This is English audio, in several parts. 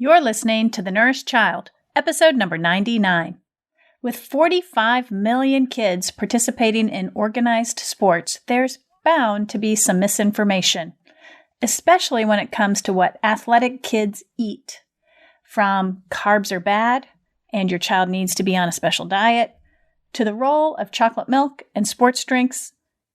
You're listening to The Nourished Child, episode number 99. With 45 million kids participating in organized sports, there's bound to be some misinformation, especially when it comes to what athletic kids eat. From carbs are bad and your child needs to be on a special diet, to the role of chocolate milk and sports drinks.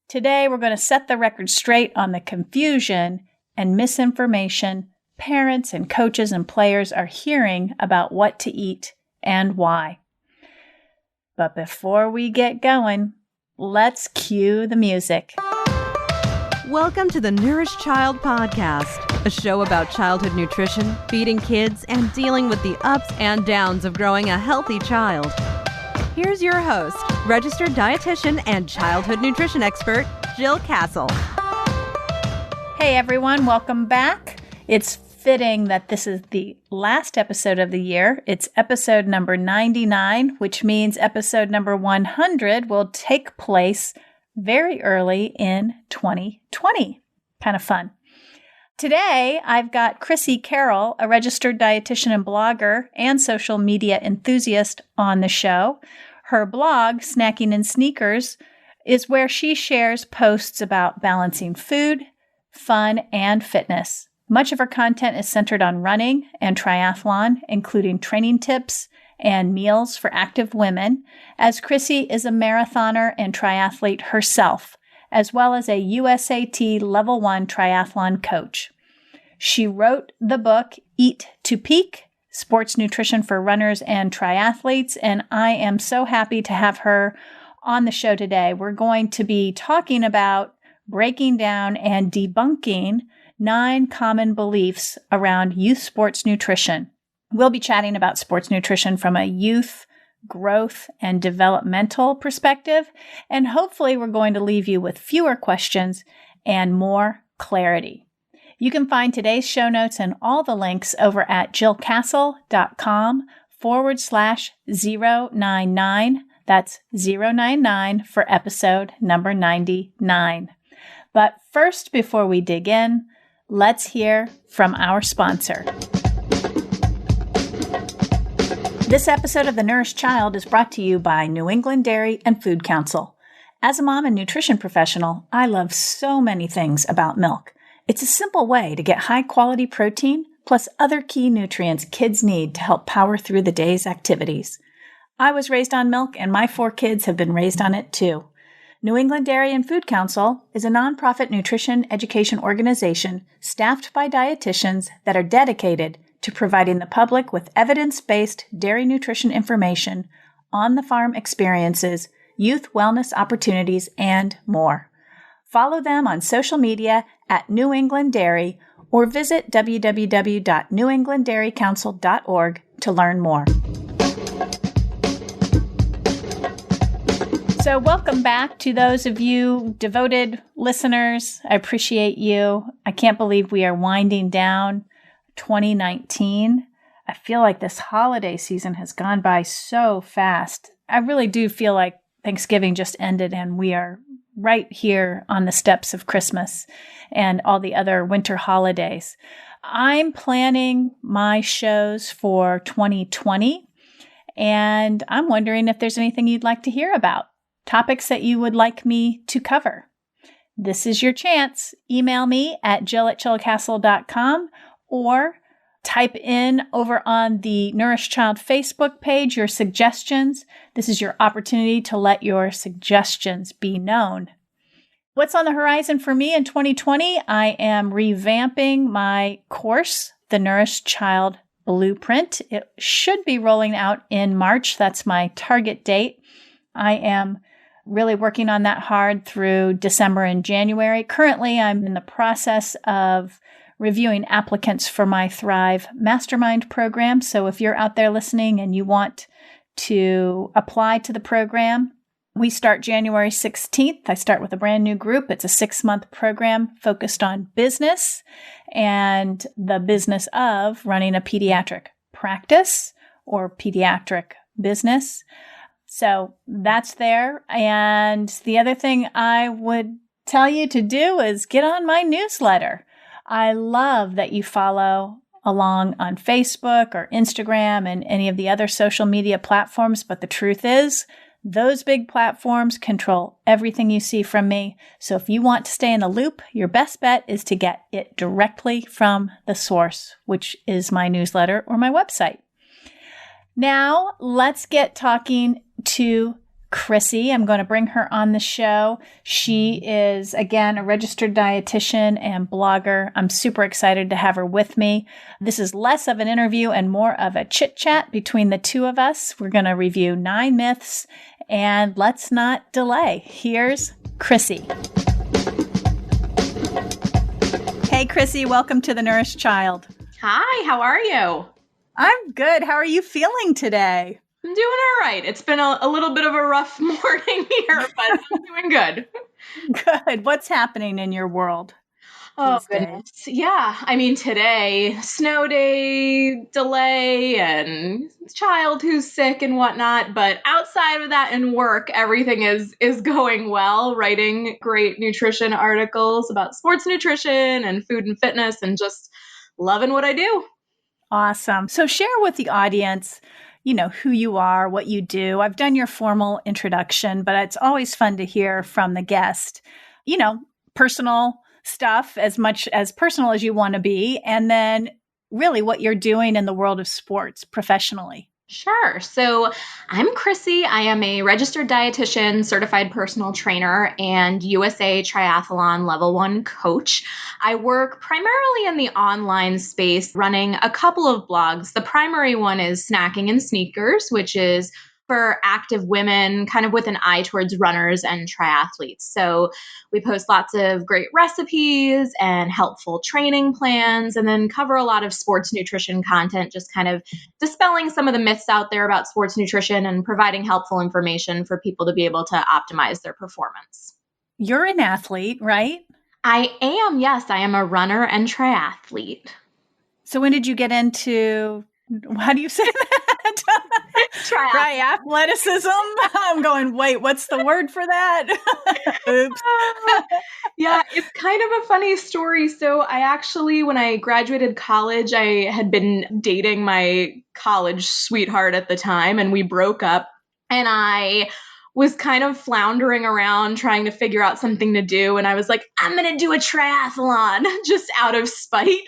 Today, we're going to set the record straight on the confusion and misinformation parents and coaches and players are hearing about what to eat and why. But before we get going, let's cue the music. Welcome to the Nourished Child Podcast, a show about childhood nutrition, feeding kids, and dealing with the ups and downs of growing a healthy child. Here's your host, registered dietitian and childhood nutrition expert, Jill Castle. Hey everyone, welcome back. It's fitting that this is the last episode of the year. It's episode number 99, which means episode number 100 will take place very early in 2020. Kind of fun. Today, I've got Chrissy Carroll, a registered dietitian and blogger and social media enthusiast on the show. Her blog, Snacking in Sneakers, is where she shares posts about balancing food, fun, and fitness. Much of her content is centered on running and triathlon, including training tips and meals for active women, as Chrissy is a marathoner and triathlete herself, as well as a USAT Level 1 triathlon coach. She wrote the book Eat to Peak, Sports Nutrition for Runners and Triathletes, and I am so happy to have her on the show today. We're going to be talking about breaking down and debunking 9 common beliefs around youth sports nutrition. We'll be chatting about sports nutrition from a youth, growth, and developmental perspective, and hopefully we're going to leave you with fewer questions and more clarity. You can find today's show notes and all the links over at jillcastle.com/099. That's 099 for episode number 99. But first, before we dig in, let's hear from our sponsor. This episode of The Nourished Child is brought to you by New England Dairy and Food Council. As a mom and nutrition professional, I love so many things about milk. It's a simple way to get high-quality protein plus other key nutrients kids need to help power through the day's activities. I was raised on milk, and my 4 kids have been raised on it too. New England Dairy and Food Council is a nonprofit nutrition education organization staffed by dietitians that are dedicated to providing the public with evidence-based dairy nutrition information, on-the-farm experiences, youth wellness opportunities, and more. Follow them on social media at New England Dairy or visit www.newenglanddairycouncil.org to learn more. So welcome back to those of you devoted listeners. I appreciate you. I can't believe we are winding down 2019. I feel like this holiday season has gone by so fast. I really do feel like Thanksgiving just ended and we are right here on the steps of Christmas and all the other winter holidays. I'm planning my shows for 2020, and I'm wondering if there's anything you'd like to hear about. Topics that you would like me to cover. This is your chance. Email me at jill@jillcastle.com or type in over on the Nourished Child Facebook page your suggestions. This is your opportunity to let your suggestions be known. What's on the horizon for me in 2020? I am revamping my course, The Nourished Child Blueprint. It should be rolling out in March. That's my target date. I am really working on that hard through December and January. Currently, I'm in the process of reviewing applicants for my Thrive Mastermind program. So if you're out there listening and you want to apply to the program, we start January 16th. I start with a brand new group. It's a 6-month program focused on business and the business of running a pediatric practice or pediatric business. So that's there. And the other thing I would tell you to do is get on my newsletter. I love that you follow along on Facebook or Instagram and any of the other social media platforms. But the truth is, those big platforms control everything you see from me. So if you want to stay in the loop, your best bet is to get it directly from the source, which is my newsletter or my website. Now, let's get talking to Chrissy. I'm going to bring her on the show. She is, again, a registered dietitian and blogger. I'm super excited to have her with me. This is less of an interview and more of a chit chat between the two of us. We're going to review 9 myths, and let's not delay. Here's Chrissy. Hey, Chrissy, welcome to The Nourished Child. Hi, how are you? I'm good. How are you feeling today? I'm doing all right. It's been a little bit of a rough morning here, but I'm doing good. Good. What's happening in your world? Oh, goodness. Yeah. I mean, today, snow day, delay, and child who's sick and whatnot. But outside of that and work, everything is going well. Writing great nutrition articles about sports nutrition and food and fitness and just loving what I do. Awesome. So share with the audience, who you are, what you do. I've done your formal introduction, but it's always fun to hear from the guest, personal stuff, as much as personal as you want to be, and then really what you're doing in the world of sports professionally. Sure. So I'm Chrissy. I am a registered dietitian, certified personal trainer, and USA Triathlon Level 1 coach. I work primarily in the online space, running a couple of blogs. The primary one is Snacking and Sneakers, which is for active women, kind of with an eye towards runners and triathletes. So we post lots of great recipes and helpful training plans, and then cover a lot of sports nutrition content, just kind of dispelling some of the myths out there about sports nutrition and providing helpful information for people to be able to optimize their performance. You're an athlete, right? I am, yes. I am a runner and triathlete. So when did you get into, how do you say that? Triathleticism. I'm going, wait, what's the word for that? Oops. Yeah, it's kind of a funny story. So I actually, when I graduated college, I had been dating my college sweetheart at the time, and we broke up, and I was kind of floundering around trying to figure out something to do. And I was like, I'm going to do a triathlon just out of spite.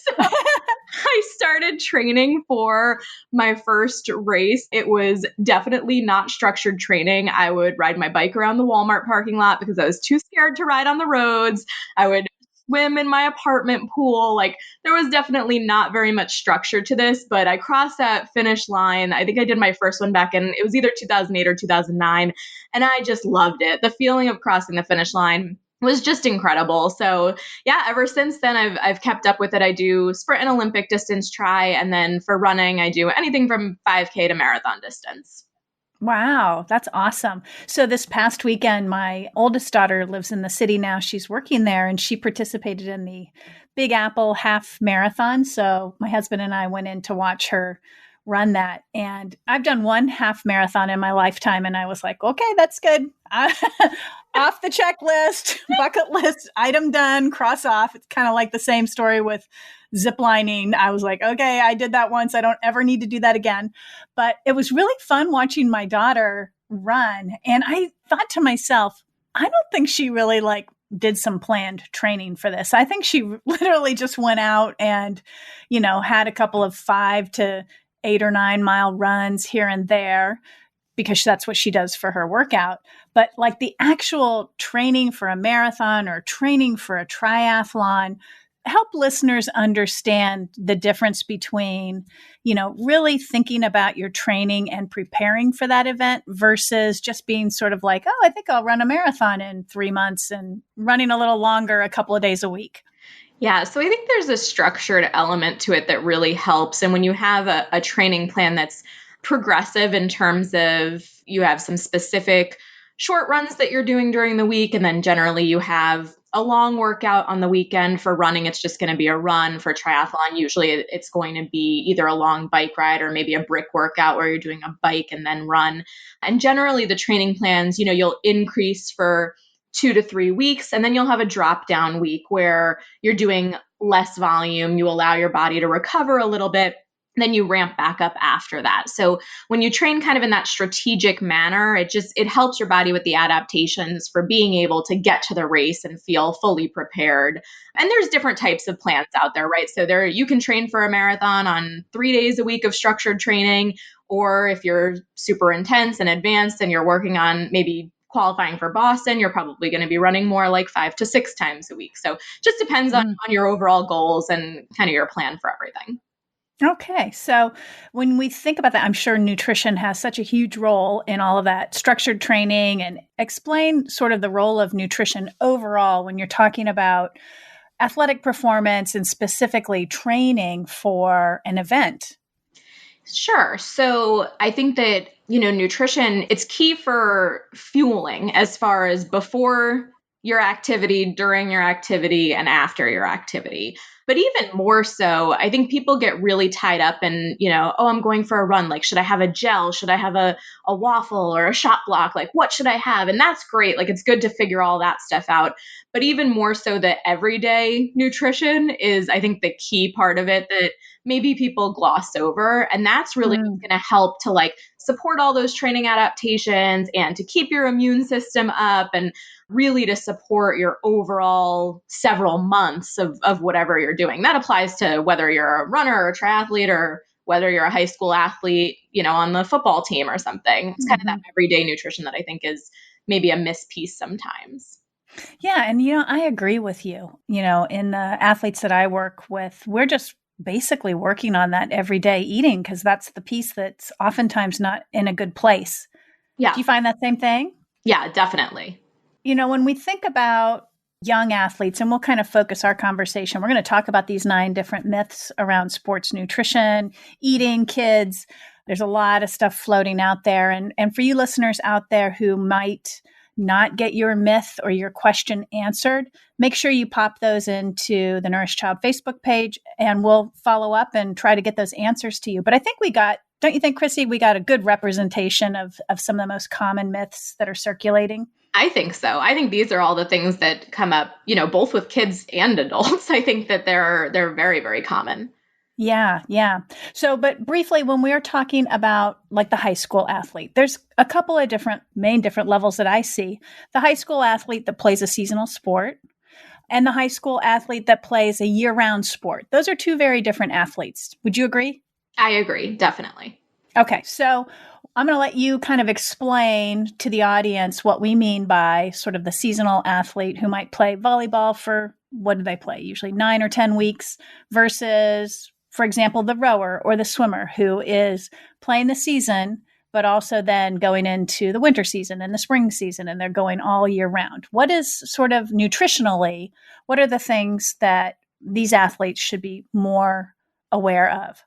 So I started training for my first race. It was definitely not structured training. I would ride my bike around the Walmart parking lot because I was too scared to ride on the roads. I would swim in my apartment pool. Like, there was definitely not very much structure to this, but I crossed that finish line. I think I did my first one back in, it was either 2008 or 2009. And I just loved it. The feeling of crossing the finish line was just incredible. So yeah, ever since then, I've kept up with it. I do sprint and Olympic distance try. And then for running, I do anything from 5K to marathon distance. Wow, that's awesome. So this past weekend, my oldest daughter lives in the city now. She's working there, and she participated in the Big Apple half marathon. So my husband and I went in to watch her run that. And I've done one half marathon in my lifetime, and I was like, okay, that's good. Off the checklist, bucket list, item done, cross off. It's kind of like the same story with ziplining. I was like, okay, I did that once. I don't ever need to do that again. But it was really fun watching my daughter run. And I thought to myself, I don't think she really did some planned training for this. I think she literally just went out and, had a couple of 5 to 8 or 9 mile runs here and there, because that's what she does for her workout. But the actual training for a marathon or training for a triathlon, help listeners understand the difference between, really thinking about your training and preparing for that event versus just being sort of like, oh, I think I'll run a marathon in 3 months and running a little longer a couple of days a week. Yeah, so I think there's a structured element to it that really helps. And when you have a training plan that's progressive in terms of you have some specific short runs that you're doing during the week, and then generally you have a long workout on the weekend. For running, it's just going to be a run. For triathlon, usually it's going to be either a long bike ride or maybe a brick workout where you're doing a bike and then run. And generally the training plans, you'll increase for 2 to 3 weeks, and then you'll have a drop down week where you're doing less volume, you allow your body to recover a little bit, then you ramp back up after that. So when you train kind of in that strategic manner, it helps your body with the adaptations for being able to get to the race and feel fully prepared. And there's different types of plans out there, right? So you can train for a marathon on 3 days a week of structured training, or if you're super intense and advanced and you're working on maybe qualifying for Boston, you're probably going to be running more like 5 to 6 times a week. So just depends on your overall goals and kind of your plan for everything. Okay. So when we think about that, I'm sure nutrition has such a huge role in all of that structured training. And explain sort of the role of nutrition overall when you're talking about athletic performance and specifically training for an event. Sure. So I think that, nutrition, it's key for fueling as far as before your activity, during your activity, and after your activity. But even more so, I think people get really tied up in, oh, I'm going for a run. Like, should I have a gel? Should I have a waffle or a shot block? Like, what should I have? And that's great. Like, it's good to figure all that stuff out. But even more so, that everyday nutrition is, I think, the key part of it that maybe people gloss over. And that's really going to help to like support all those training adaptations and to keep your immune system up and really to support your overall several months of whatever you're doing. That applies to whether you're a runner or a triathlete or whether you're a high school athlete, on the football team or something. It's kind of that everyday nutrition that I think is maybe a missed piece sometimes. Yeah. And, I agree with you. In the athletes that I work with, we're just basically working on that everyday eating because that's the piece that's oftentimes not in a good place. Yeah. Do you find that same thing? Yeah, definitely. When we think about young athletes, and we'll kind of focus our conversation, we're going to talk about these 9 different myths around sports nutrition, eating, kids. There's a lot of stuff floating out there. And for you listeners out there who might not get your myth or your question answered, make sure you pop those into the Nourished Child Facebook page and we'll follow up and try to get those answers to you. But I think don't you think, Chrissy, we got a good representation of some of the most common myths that are circulating? I think so. I think these are all the things that come up, both with kids and adults. I think that they're very, very common. Yeah, yeah. So, but briefly, when we are talking about like the high school athlete, there's a couple of different levels that I see. The high school athlete that plays a seasonal sport and the high school athlete that plays a year-round sport. Those are 2 very different athletes. Would you agree? I agree, definitely. Okay, so I'm going to let you kind of explain to the audience what we mean by sort of the seasonal athlete who might play volleyball for, what do they play? Usually 9 or 10 weeks versus, for example, the rower or the swimmer who is playing the season, but also then going into the winter season and the spring season, and they're going all year round. What is sort of nutritionally, what are the things that these athletes should be more aware of?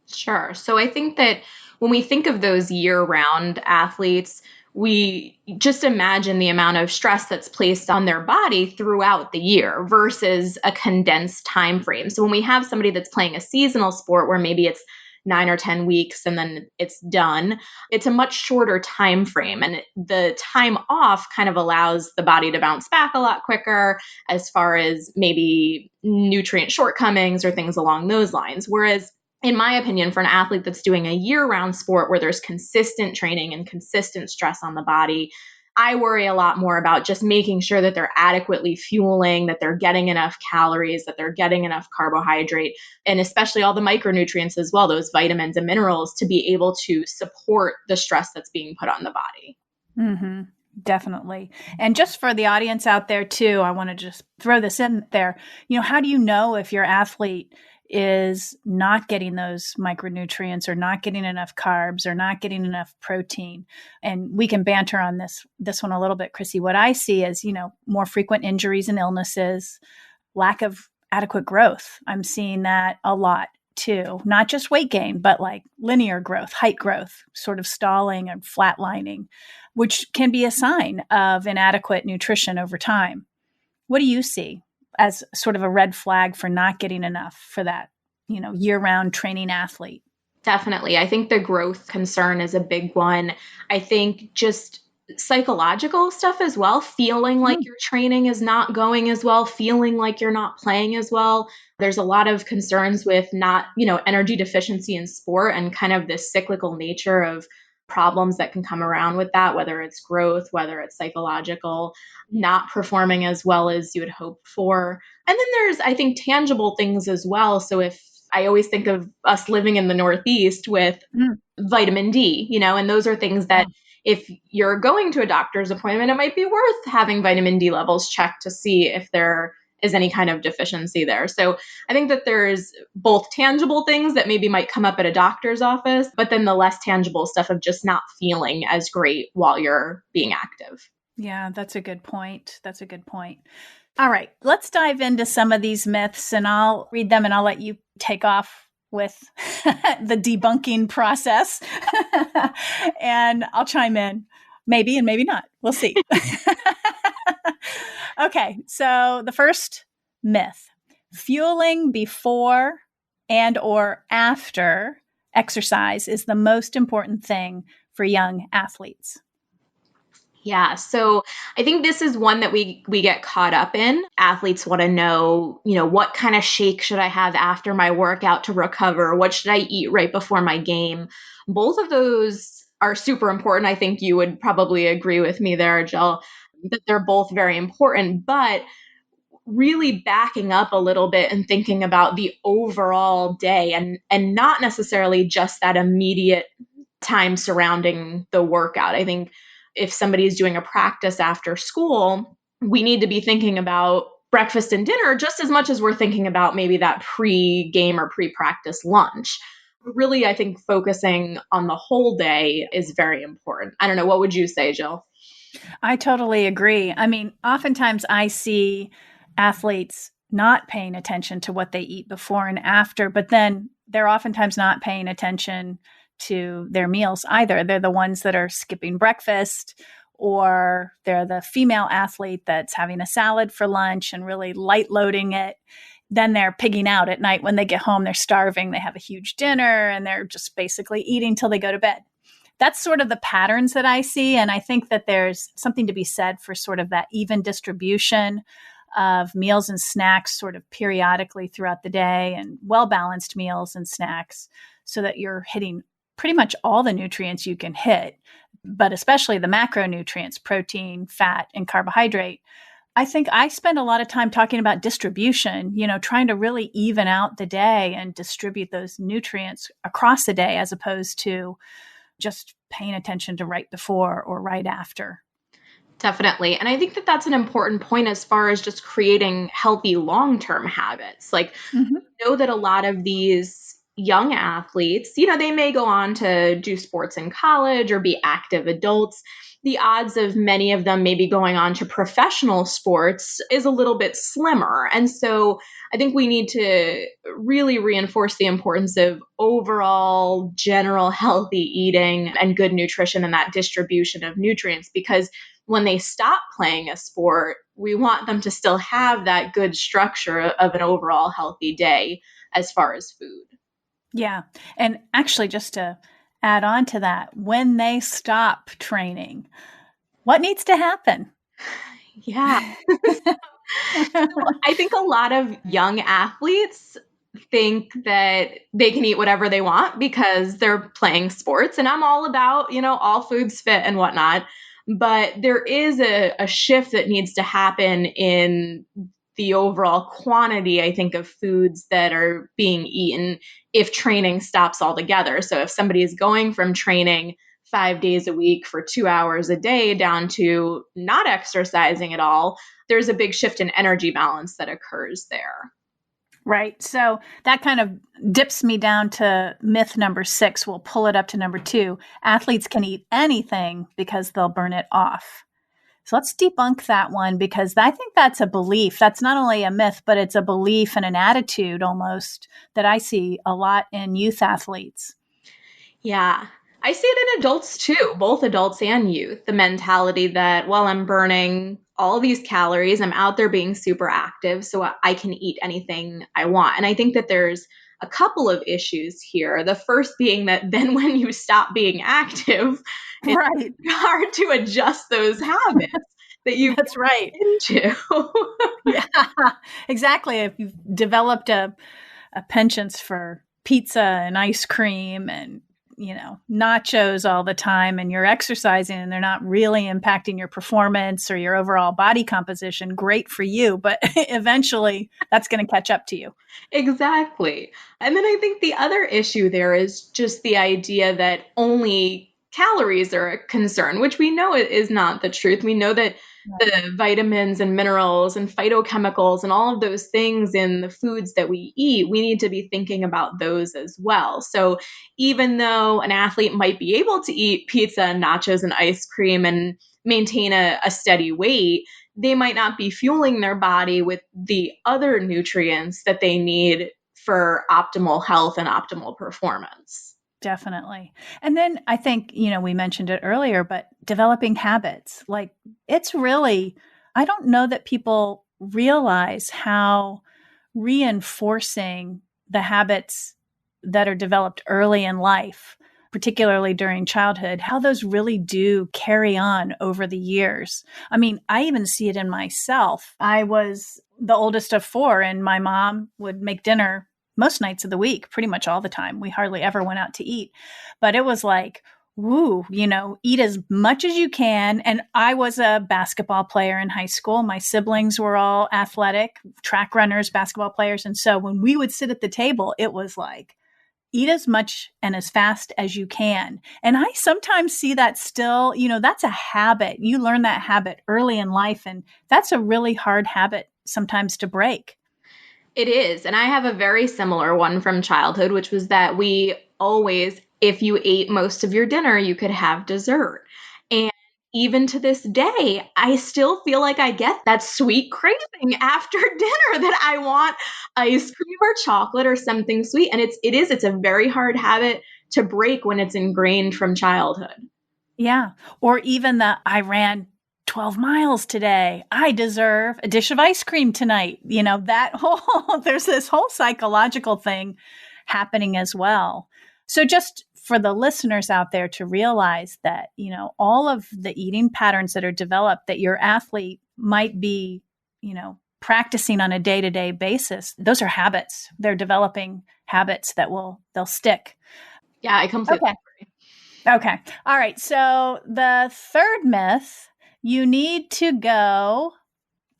Sure. So I think that when we think of those year-round athletes, we just imagine the amount of stress that's placed on their body throughout the year versus a condensed time frame. So when we have somebody that's playing a seasonal sport where maybe it's 9 or 10 weeks and then it's done, it's a much shorter time frame. And the time off kind of allows the body to bounce back a lot quicker as far as maybe nutrient shortcomings or things along those lines. Whereas in my opinion, for an athlete that's doing a year-round sport where there's consistent training and consistent stress on the body, I worry a lot more about just making sure that they're adequately fueling, that they're getting enough calories, that they're getting enough carbohydrate, and especially all the micronutrients as well, those vitamins and minerals to be able to support the stress that's being put on the body. Mm-hmm. Definitely. And just for the audience out there too, I want to just throw this in there. How do you know if your athlete is not getting those micronutrients or not getting enough carbs or not getting enough protein? And we can banter on this one a little bit, Chrissy. What I see is, more frequent injuries and illnesses, lack of adequate growth. I'm seeing that a lot too, not just weight gain, but like linear growth, height growth, sort of stalling and flatlining, which can be a sign of inadequate nutrition over time. What do you see as sort of a red flag for not getting enough for that, year-round training athlete? Definitely. I think the growth concern is a big one. I think just psychological stuff as well, feeling like your training is not going as well, feeling like you're not playing as well. There's a lot of concerns with not, energy deficiency in sport and kind of this cyclical nature of problems that can come around with that, whether it's growth, whether it's psychological, not performing as well as you had hoped for. And then there's, I think, tangible things as well. So if I always think of us living in the Northeast with vitamin D, and those are things that if you're going to a doctor's appointment, it might be worth having vitamin D levels checked to see if there is any kind of deficiency there. So I think that there's both tangible things that maybe might come up at a doctor's office, but then the less tangible stuff of just not feeling as great while you're being active. Yeah, that's a good point. All right, let's dive into some of these myths and I'll read them and I'll let you take off with the debunking process. And I'll chime in, maybe and maybe not. We'll see. Okay, so the first myth, fueling before and or after exercise is the most important thing for young athletes. Yeah. So I think this is one that we get caught up in. Athletes want to know, what kind of shake should I have after my workout to recover? What should I eat right before my game? Both of those are super important. I think you would probably agree with me there, Jill, that they're both very important, but really backing up a little bit and thinking about the overall day and not necessarily just that immediate time surrounding the workout. I think if somebody is doing a practice after school, we need to be thinking about breakfast and dinner just as much as we're thinking about maybe that pre-game or pre-practice lunch. Really, I think focusing on the whole day is very important. I don't know. What would you say, Jill? I totally agree. I mean, oftentimes I see athletes not paying attention to what they eat before and after, but then they're oftentimes not paying attention to their meals either. They're the ones that are skipping breakfast, or they're the female athlete that's having a salad for lunch and really light loading it. Then they're pigging out at night when they get home. They're starving. They have a huge dinner and they're just basically eating till they go to bed. That's sort of the patterns that I see. And I think that there's something to be said for sort of that even distribution of meals and snacks sort of periodically throughout the day, and well-balanced meals and snacks so that you're hitting pretty much all the nutrients you can hit, but especially the macronutrients, protein, fat, and carbohydrate. I think I spend a lot of time talking about distribution, trying to really even out the day and distribute those nutrients across the day as opposed to just paying attention to right before or right after. Definitely. And I think that that's an important point as far as just creating healthy long-term habits. Like, I know that a lot of these young athletes, they may go on to do sports in college or be active adults. The odds of many of them maybe going on to professional sports is a little bit slimmer. And so I think we need to really reinforce the importance of overall general healthy eating and good nutrition and that distribution of nutrients, because when they stop playing a sport, we want them to still have that good structure of an overall healthy day as far as food. Yeah. And actually, just to add on to that, when they stop training, what needs to happen? Yeah. I think a lot of young athletes think that they can eat whatever they want because they're playing sports. And I'm all about, all foods fit and whatnot. But there is a shift that needs to happen in the overall quantity, I think, of foods that are being eaten if training stops altogether. So if somebody is going from training 5 days a week for 2 hours a day down to not exercising at all, there's a big shift in energy balance that occurs there. Right. So that kind of dips me down to myth number 6. We'll pull it up to number 2. Athletes can eat anything because they'll burn it off. So let's debunk that one, because I think that's a belief. That's not only a myth, but it's a belief and an attitude almost that I see a lot in youth athletes. Yeah. I see it in adults too, both adults and youth. The mentality that, well, I'm burning all these calories, I'm out there being super active, so I can eat anything I want. And I think that there's a couple of issues here. The first being that then when you stop being active, it's Right. hard to adjust those habits that you That's right. get into. Yeah, exactly. If you've developed a penchant for pizza and ice cream and, nachos all the time, and you're exercising and they're not really impacting your performance or your overall body composition, great for you. But eventually that's going to catch up to you. Exactly. And then I think the other issue there is just the idea that only calories are a concern, which we know is not the truth. We know that the vitamins and minerals and phytochemicals and all of those things in the foods that we eat, we need to be thinking about those as well. So even though an athlete might be able to eat pizza and nachos and ice cream and maintain a steady weight, they might not be fueling their body with the other nutrients that they need for optimal health and optimal performance. Definitely. And then I think, we mentioned it earlier, but developing habits, like it's really, I don't know that people realize how reinforcing the habits that are developed early in life, particularly during childhood, how those really do carry on over the years. I mean, I even see it in myself. I was the oldest of four, and my mom would make dinner most nights of the week, pretty much all the time. We hardly ever went out to eat, but it was like, woo, eat as much as you can. And I was a basketball player in high school. My siblings were all athletic, track runners, basketball players. And so when we would sit at the table, it was like, eat as much and as fast as you can. And I sometimes see that still, that's a habit. You learn that habit early in life, and that's a really hard habit sometimes to break. It is. And I have a very similar one from childhood, which was that we always, if you ate most of your dinner, you could have dessert. And even to this day, I still feel like I get that sweet craving after dinner that I want ice cream or chocolate or something sweet. And it's a very hard habit to break when it's ingrained from childhood. Yeah. Or even I ran 12 miles today. I deserve a dish of ice cream tonight. That whole, there's this whole psychological thing happening as well. So just for the listeners out there to realize that, all of the eating patterns that are developed that your athlete might be, practicing on a day-to-day basis, those are habits. They're developing habits that they'll stick. Yeah, I completely agree. Okay. All right. So the third myth, you need to go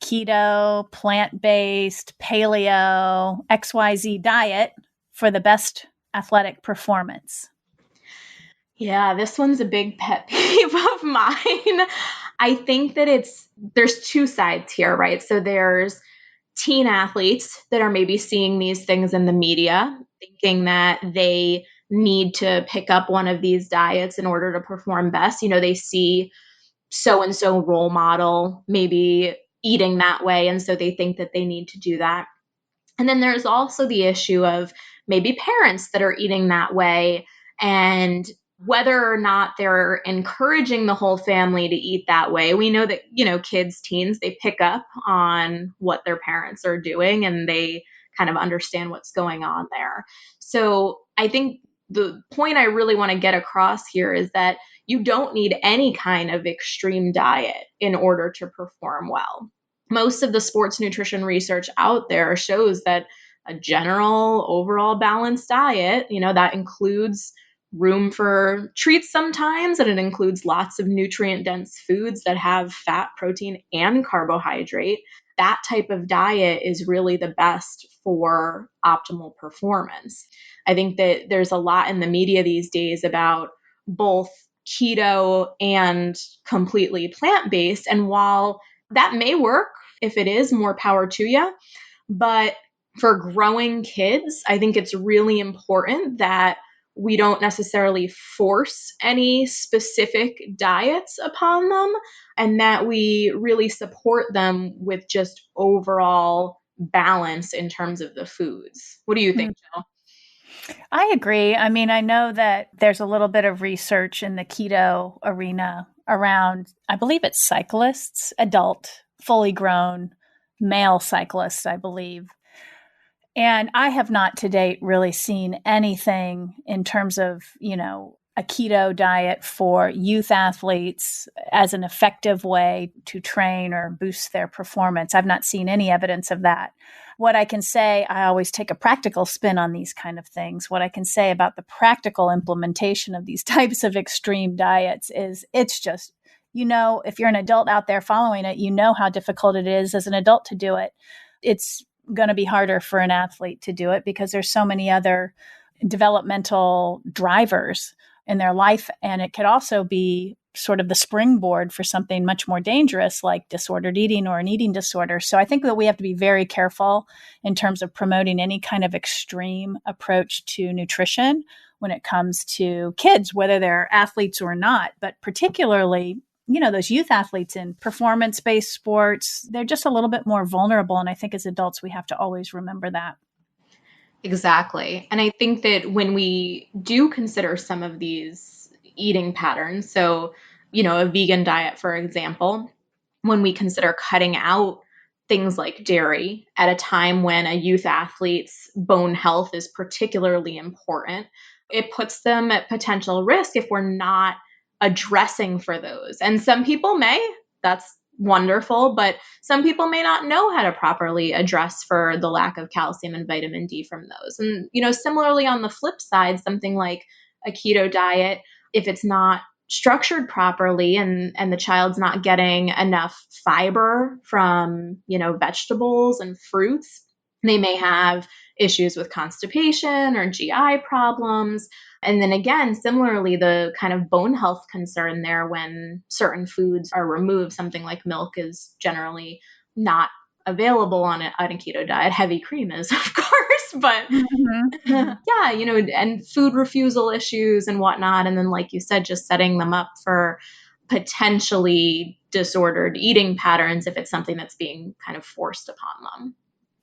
keto, plant-based, paleo, XYZ diet for the best athletic performance. Yeah, this one's a big pet peeve of mine. I think that there's two sides here, right? So there's teen athletes that are maybe seeing these things in the media, thinking that they need to pick up one of these diets in order to perform best. They see so and so role model maybe eating that way, and so they think that they need to do that. And then there's also the issue of maybe parents that are eating that way, and whether or not they're encouraging the whole family to eat that way. We know that, kids, teens, they pick up on what their parents are doing and they kind of understand what's going on there. So I think the point I really want to get across here is that you don't need any kind of extreme diet in order to perform well. Most of the sports nutrition research out there shows that a general overall balanced diet, that includes room for treats sometimes, and it includes lots of nutrient dense foods that have fat, protein, and carbohydrate. That type of diet is really the best for optimal performance. I think that there's a lot in the media these days about both keto and completely plant-based. And while that may work, if it is, more power to you. But for growing kids, I think it's really important that we don't necessarily force any specific diets upon them, and that we really support them with just overall balance in terms of the foods. What do you think, Jill? I agree. I mean, I know that there's a little bit of research in the keto arena around, I believe it's cyclists, adult, fully grown male cyclists, I believe. And I have not to date really seen anything in terms of, a keto diet for youth athletes as an effective way to train or boost their performance. I've not seen any evidence of that. What I can say, I always take a practical spin on these kind of things. What I can say about the practical implementation of these types of extreme diets is it's just, if you're an adult out there following it, you know how difficult it is as an adult to do it. It's going to be harder for an athlete to do it because there's so many other developmental drivers in their life. And it could also be sort of the springboard for something much more dangerous like disordered eating or an eating disorder. So I think that we have to be very careful in terms of promoting any kind of extreme approach to nutrition when it comes to kids, whether they're athletes or not, but particularly those youth athletes in performance-based sports, they're just a little bit more vulnerable. And I think as adults, we have to always remember that. Exactly. And I think that when we do consider some of these eating patterns, so, a vegan diet, for example, when we consider cutting out things like dairy at a time when a youth athlete's bone health is particularly important, it puts them at potential risk if we're not addressing for those. And some people may, that's wonderful, but some people may not know how to properly address for the lack of calcium and vitamin D from those. And, similarly on the flip side, something like a keto diet, if it's not structured properly and the child's not getting enough fiber from, vegetables and fruits, they may have issues with constipation or GI problems. And then again, similarly, the kind of bone health concern there when certain foods are removed, something like milk is generally not available on a keto diet. Heavy cream is, of course, but yeah, and food refusal issues and whatnot. And then, like you said, just setting them up for potentially disordered eating patterns if it's something that's being kind of forced upon them.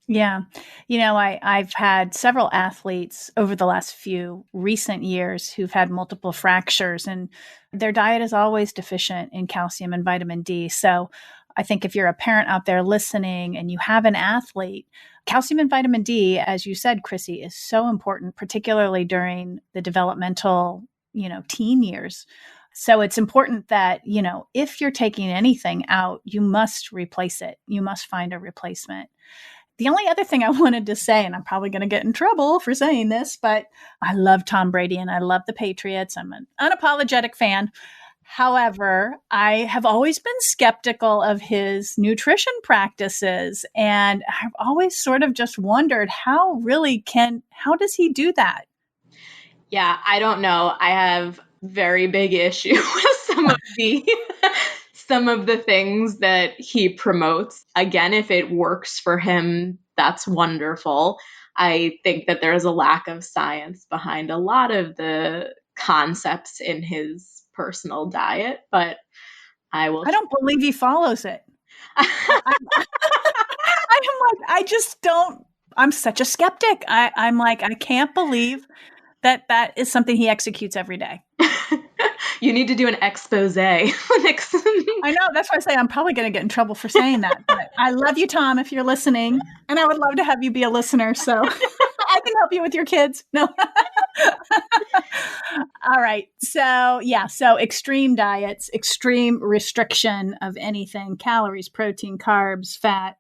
Yeah. I've had several athletes over the last few recent years who've had multiple fractures, and their diet is always deficient in calcium and vitamin D. So I think if you're a parent out there listening and you have an athlete, calcium and vitamin D, as you said, Chrissy, is so important, particularly during the developmental, teen years. So it's important that, if you're taking anything out, you must replace it. You must find a replacement. The only other thing I wanted to say, and I'm probably going to get in trouble for saying this, but I love Tom Brady and I love the Patriots. I'm an unapologetic fan. However, I have always been skeptical of his nutrition practices. And I've always sort of just wondered how does he do that? Yeah, I don't know. I have very big issue with some of the things that he promotes. Again, if it works for him, that's wonderful. I think that there's a lack of science behind a lot of the concepts in his personal diet, but I don't believe he follows it. I'm such a skeptic. I'm like, I can't believe that is something he executes every day. You need to do an expose. I know. That's why I say I'm probably going to get in trouble for saying that. But I love you, Tom, if you're listening. And I would love to have you be a listener. So I can help you with your kids. No. All right. So extreme diets, extreme restriction of anything, calories, protein, carbs, fat,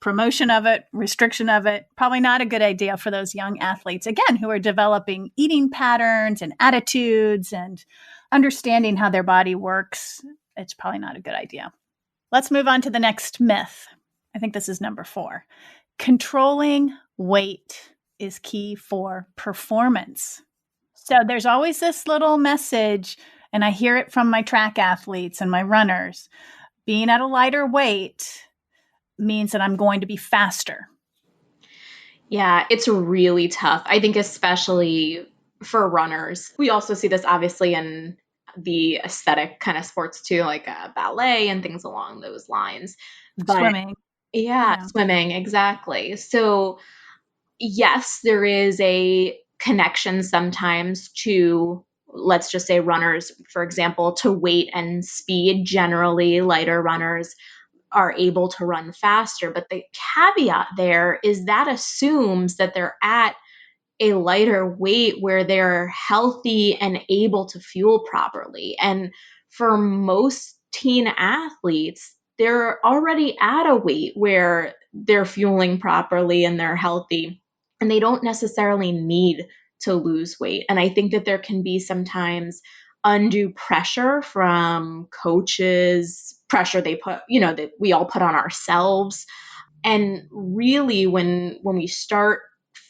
promotion of it, restriction of it, probably not a good idea for those young athletes, again, who are developing eating patterns and attitudes and understanding how their body works. It's probably not a good idea. Let's move on to the next myth. I think this is number 4. Controlling weight is key for performance. So there's always this little message, and I hear it from my track athletes and my runners. Being at a lighter weight means that I'm going to be faster. Yeah, it's really tough. I think especially for runners. We also see this obviously in the aesthetic kind of sports too, like ballet and things along those lines. But swimming. Yeah, swimming, exactly. So yes, there is a connection sometimes to, let's just say runners, for example, to weight and speed. Generally, lighter runners are able to run faster. But the caveat there is that assumes that they're at a lighter weight where they're healthy and able to fuel properly. And for most teen athletes, they're already at a weight where they're fueling properly and they're healthy, and they don't necessarily need to lose weight. And I think that there can be sometimes undue pressure from coaches, pressure they put, that we all put on ourselves. And really, when we start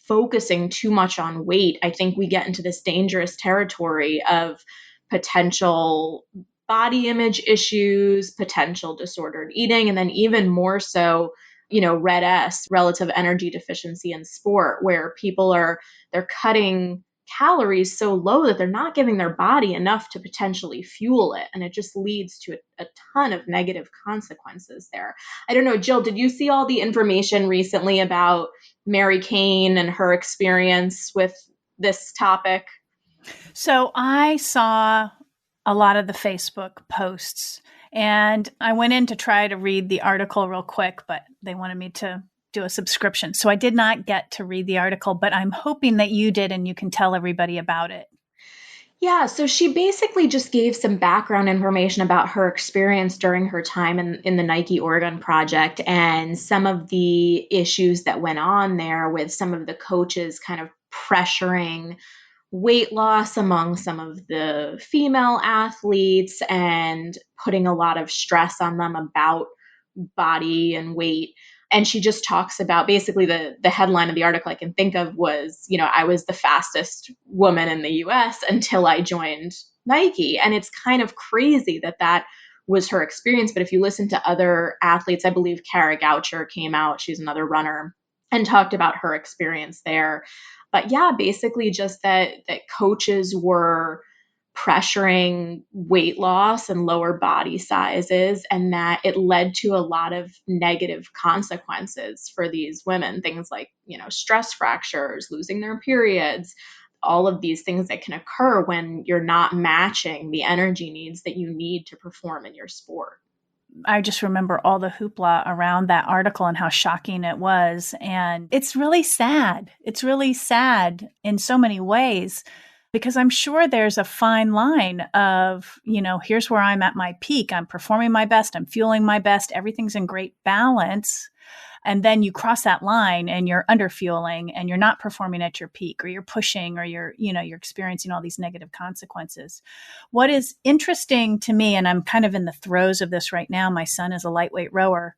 focusing too much on weight, I think we get into this dangerous territory of potential body image issues, potential disordered eating, and then even more so, red S, relative energy deficiency in sport, where they're cutting calories so low that they're not giving their body enough to potentially fuel it. And it just leads to a ton of negative consequences there. I don't know, Jill, did you see all the information recently about Mary Kane and her experience with this topic? So I saw a lot of the Facebook posts, and I went in to try to read the article real quick, but they wanted me to do a subscription. So I did not get to read the article, but I'm hoping that you did and you can tell everybody about it. Yeah, so she basically just gave some background information about her experience during her time in the Nike Oregon project and some of the issues that went on there with some of the coaches kind of pressuring weight loss among some of the female athletes and putting a lot of stress on them about body and weight. And she just talks about basically the headline of the article I can think of was, I was the fastest woman in the US until I joined Nike. And it's kind of crazy that was her experience. But if you listen to other athletes, I believe Kara Goucher came out, she's another runner, and talked about her experience there. But yeah, basically just that coaches were pressuring weight loss and lower body sizes, and that it led to a lot of negative consequences for these women. Things like, stress fractures, losing their periods, all of these things that can occur when you're not matching the energy needs that you need to perform in your sport. I just remember all the hoopla around that article and how shocking it was. And it's really sad. It's really sad in so many ways, because I'm sure there's a fine line of, here's where I'm at my peak. I'm performing my best. I'm fueling my best. Everything's in great balance. And then you cross that line and you're underfueling and you're not performing at your peak, or you're pushing, or you're experiencing all these negative consequences. What is interesting to me, and I'm kind of in the throes of this right now, my son is a lightweight rower.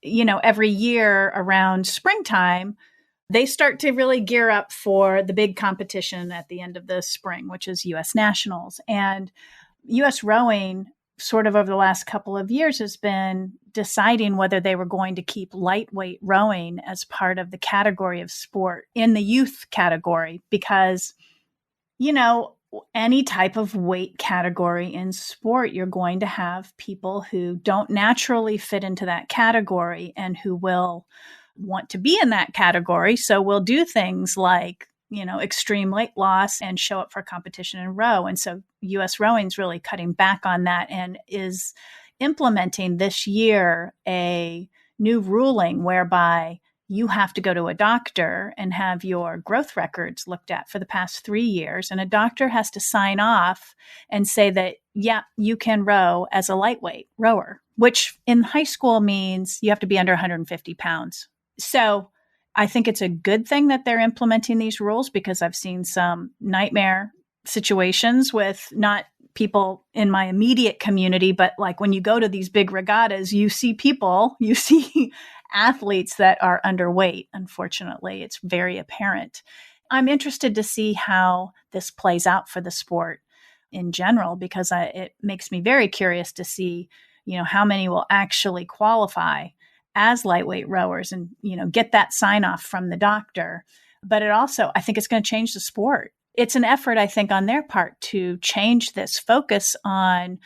Every year around springtime, they start to really gear up for the big competition at the end of the spring, which is U.S. Nationals. And U.S. rowing, sort of over the last couple of years, has been deciding whether they were going to keep lightweight rowing as part of the category of sport in the youth category, because, any type of weight category in sport, you're going to have people who don't naturally fit into that category and who will want to be in that category. So we'll do things like, extreme weight loss and show up for competition and row. And so U.S. rowing's really cutting back on that and is implementing this year a new ruling whereby you have to go to a doctor and have your growth records looked at for the past 3 years. And a doctor has to sign off and say that, yeah, you can row as a lightweight rower, which in high school means you have to be under 150 pounds. So I think it's a good thing that they're implementing these rules, because I've seen some nightmare situations with not people in my immediate community, but like when you go to these big regattas, you see athletes that are underweight. Unfortunately, it's very apparent. I'm interested to see how this plays out for the sport in general, because it makes me very curious to see, how many will actually qualify as lightweight rowers and, get that sign off from the doctor. But it also, I think it's going to change the sport. It's an effort, I think, on their part to change this focus on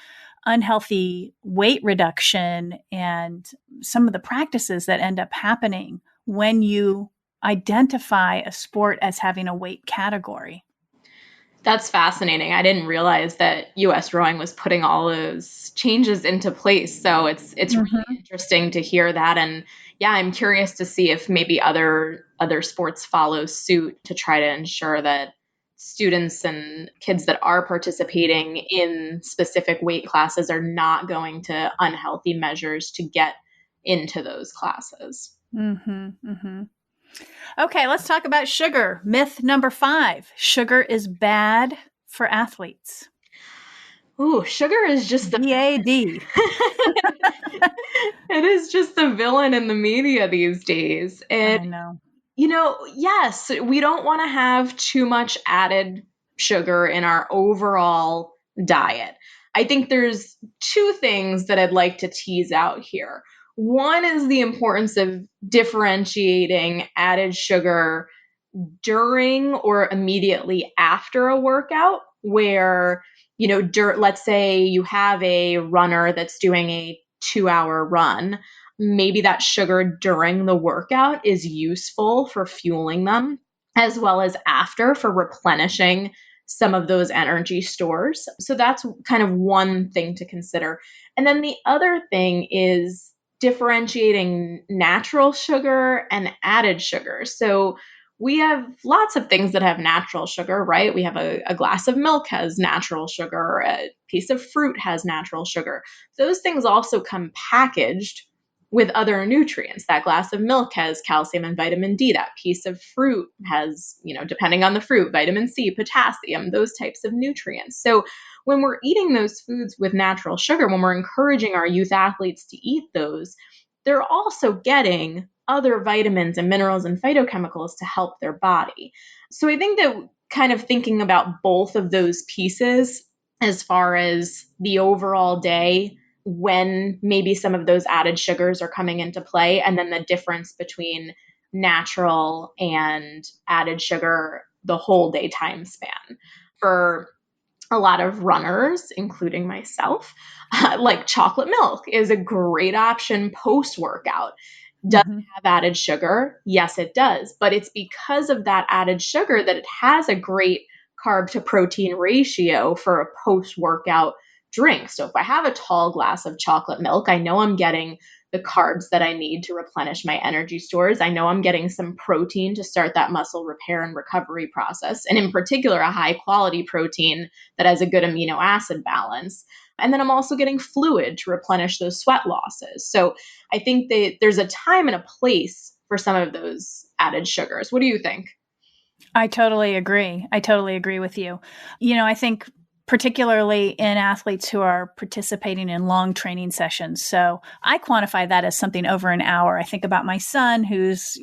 unhealthy weight reduction and some of the practices that end up happening when you identify a sport as having a weight category. That's fascinating. I didn't realize that US Rowing was putting all those changes into place. So it's really interesting to hear that. And yeah, I'm curious to see if maybe other sports follow suit to try to ensure that students and kids that are participating in specific weight classes are not going to unhealthy measures to get into those classes. Okay, let's talk about sugar. Myth number 5. Sugar is bad for athletes. Ooh, sugar is just the BAD. it is just the villain in the media these days. I know. Yes, we don't want to have too much added sugar in our overall diet. I think there's two things that I'd like to tease out here. One is the importance of differentiating added sugar during or immediately after a workout, where, let's say you have a runner that's doing a 2-hour run. Maybe that sugar during the workout is useful for fueling them, as well as after for replenishing some of those energy stores. So that's kind of one thing to consider. And then the other thing is differentiating natural sugar and added sugar. So we have lots of things that have natural sugar, right? We have a glass of milk has natural sugar, a piece of fruit has natural sugar. Those things also come packaged with other nutrients. That glass of milk has calcium and vitamin D. That piece of fruit has, depending on the fruit, vitamin C, potassium, those types of nutrients. So when we're eating those foods with natural sugar, when we're encouraging our youth athletes to eat those, they're also getting other vitamins and minerals and phytochemicals to help their body. So I think that kind of thinking about both of those pieces as far as the overall day, when maybe some of those added sugars are coming into play, and then the difference between natural and added sugar the whole day time span. For a lot of runners, including myself, like chocolate milk is a great option post workout. Does it have added sugar? Yes, it does. But it's because of that added sugar that it has a great carb to protein ratio for a post workout drink. So if I have a tall glass of chocolate milk, I know I'm getting the carbs that I need to replenish my energy stores. I know I'm getting some protein to start that muscle repair and recovery process. And in particular, a high quality protein that has a good amino acid balance. And then I'm also getting fluid to replenish those sweat losses. So I think that there's a time and a place for some of those added sugars. What do you think? I totally agree. I totally agree with you. I think particularly in athletes who are participating in long training sessions. So I quantify that as something over an hour. I think about my son who's,